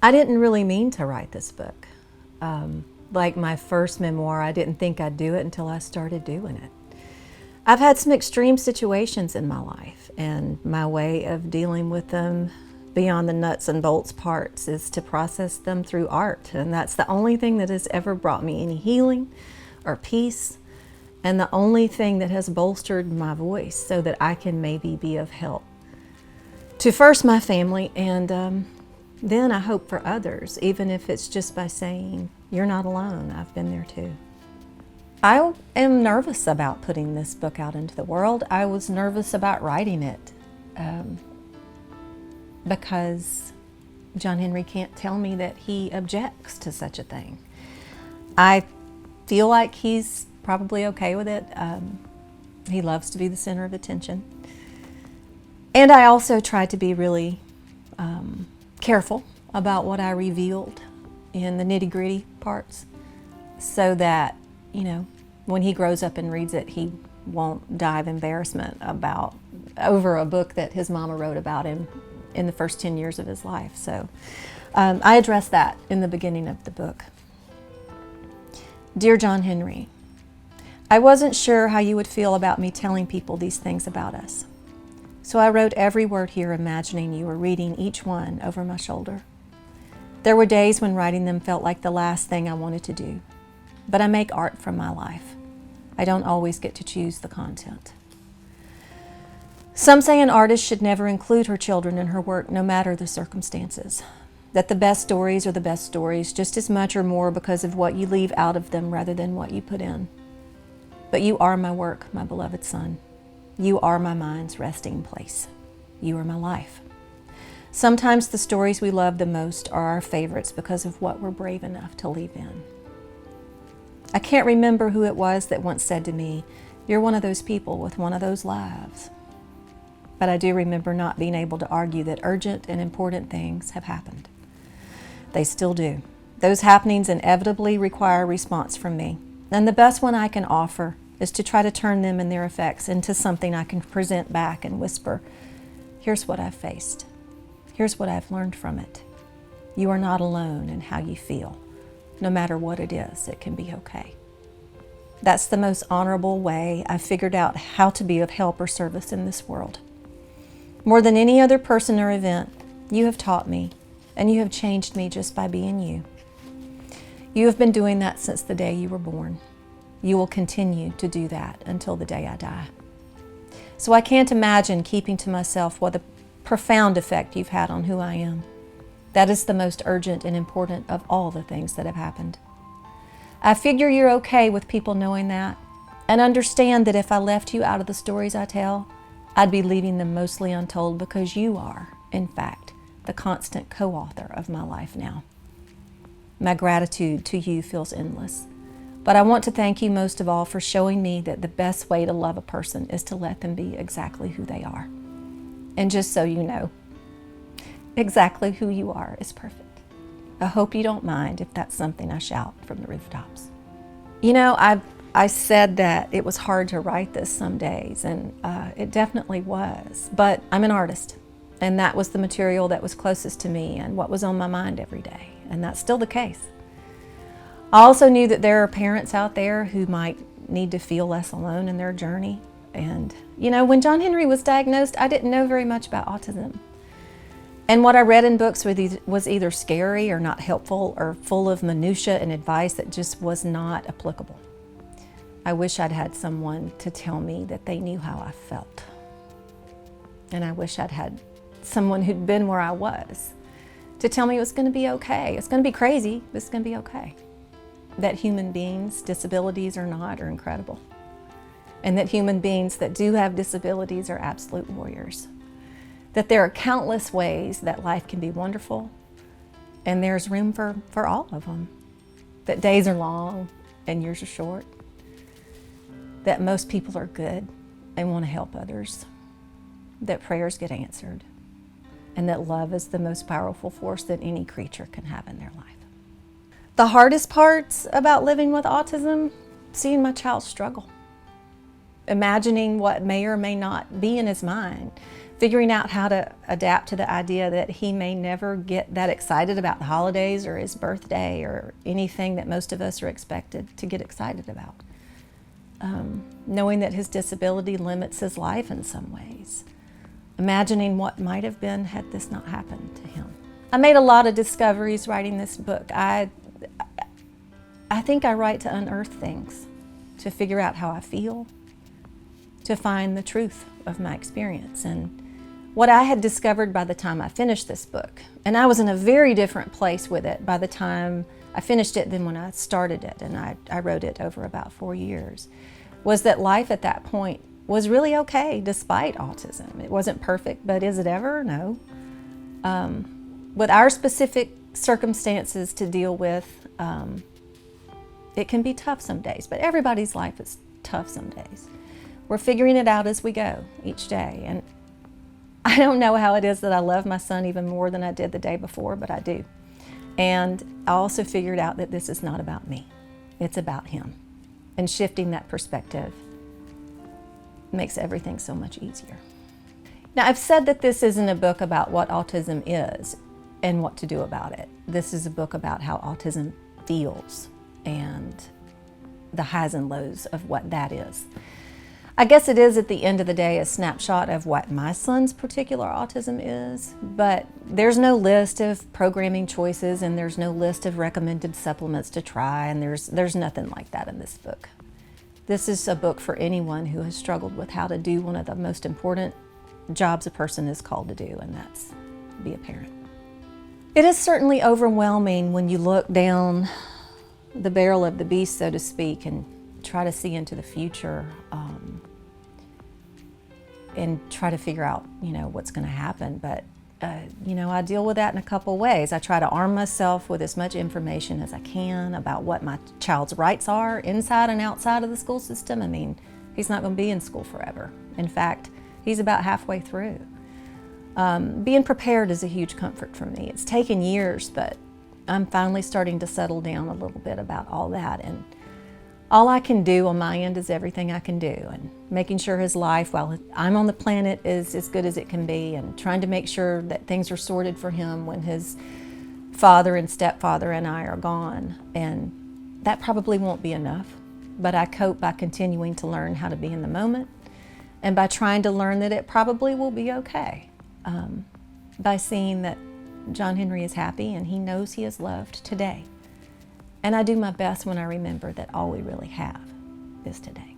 I didn't really mean to write this book. Like my first memoir, I didn't think I'd do it until I started doing it. I've had some extreme situations in my life, and my way of dealing with them beyond the nuts and bolts parts is to process them through art. And that's the only thing that has ever brought me any healing or peace, and the only thing that has bolstered my voice so that I can maybe be of help to first my family, and then I hope for others, even if it's just by saying, "You're not alone, I've been there too." I am nervous about putting this book out into the world. I was nervous about writing it because John Henry can't tell me that he objects to such a thing. I feel like he's probably okay with it. He loves to be the center of attention. And I also tried to be really careful about what I revealed in the nitty-gritty parts so that, you know, when he grows up and reads it, he won't die of embarrassment over a book that his mama wrote about him in the first 10 years of his life. So I addressed that in the beginning of the book. Dear John Henry, I wasn't sure how you would feel about me telling people these things about us. So I wrote every word here imagining you were reading each one over my shoulder. There were days when writing them felt like the last thing I wanted to do. But I make art from my life. I don't always get to choose the content. Some say an artist should never include her children in her work, no matter the circumstances. That the best stories are the best stories, just as much or more because of what you leave out of them rather than what you put in. But you are my work, my beloved son. You are my mind's resting place. You are my life. Sometimes the stories we love the most are our favorites because of what we're brave enough to leave in. I can't remember who it was that once said to me, "You're one of those people with one of those lives." But I do remember not being able to argue that urgent and important things have happened. They still do. Those happenings inevitably require a response from me, and the best one I can offer is to try to turn them and their effects into something I can present back and whisper, "Here's what I've faced. Here's what I've learned from it. You are not alone in how you feel. No matter what it is, it can be okay." That's the most honorable way I've figured out how to be of help or service in this world. More than any other person or event, you have taught me, and you have changed me just by being you. You have been doing that since the day you were born. You will continue to do that until the day I die. So I can't imagine keeping to myself what a profound effect you've had on who I am. That is the most urgent and important of all the things that have happened. I figure you're okay with people knowing that, and understand that if I left you out of the stories I tell, I'd be leaving them mostly untold because you are, in fact, the constant co-author of my life now. My gratitude to you feels endless, but I want to thank you most of all for showing me that the best way to love a person is to let them be exactly who they are. And just so you know, exactly who you are is perfect. I hope you don't mind if that's something I shout from the rooftops. You know, I said that it was hard to write this some days, and it definitely was. But I'm an artist, and that was the material that was closest to me and what was on my mind every day, and that's still the case. I also knew that there are parents out there who might need to feel less alone in their journey. And, you know, when John Henry was diagnosed, I didn't know very much about autism. And what I read in books was either scary or not helpful or full of minutia and advice that just was not applicable. I wish I'd had someone to tell me that they knew how I felt. And I wish I'd had someone who'd been where I was to tell me it was going to be okay. It's going to be crazy, but it's going to be okay. That human beings, disabilities or not, are incredible. And that human beings that do have disabilities are absolute warriors. That there are countless ways that life can be wonderful, and there's room for all of them. That days are long and years are short. That most people are good and want to help others. That prayers get answered. And that love is the most powerful force that any creature can have in their life. The hardest parts about living with autism, seeing my child struggle. Imagining what may or may not be in his mind, figuring out how to adapt to the idea that he may never get that excited about the holidays or his birthday or anything that most of us are expected to get excited about. Knowing that his disability limits his life in some ways. Imagining what might have been had this not happened to him. I made a lot of discoveries writing this book. I think I write to unearth things, to figure out how I feel, to find the truth of my experience and what I had discovered by the time I finished this book. And I was in a very different place with it by the time I finished it than when I started it, and I wrote it over about 4 years, was that life at that point was really okay despite autism. It wasn't perfect, but is it ever? No. With our specific circumstances to deal with, it can be tough some days, but everybody's life is tough some days. We're figuring it out as we go each day. And I don't know how it is that I love my son even more than I did the day before, but I do. And I also figured out that this is not about me. It's about him. And shifting that perspective makes everything so much easier. Now, I've said that this isn't a book about what autism is and what to do about it. This is a book about how autism feels and the highs and lows of what that is. I guess it is at the end of the day a snapshot of what my son's particular autism is, but there's no list of programming choices and there's no list of recommended supplements to try, and there's nothing like that in this book. This is a book for anyone who has struggled with how to do one of the most important jobs a person is called to do, and that's be a parent. It is certainly overwhelming when you look down the barrel of the beast, so to speak, and try to see into the future and try to figure out, what's going to happen. But, I deal with that in a couple ways. I try to arm myself with as much information as I can about what my child's rights are inside and outside of the school system. I mean, he's not going to be in school forever. In fact, he's about halfway through. Being prepared is a huge comfort for me. It's taken years, but I'm finally starting to settle down a little bit about all that. And all I can do on my end is everything I can do, and making sure his life while I'm on the planet is as good as it can be, and trying to make sure that things are sorted for him when his father and stepfather and I are gone. And that probably won't be enough, but I cope by continuing to learn how to be in the moment and by trying to learn that it probably will be okay, by seeing that John Henry is happy and he knows he is loved today. And I do my best when I remember that all we really have is today.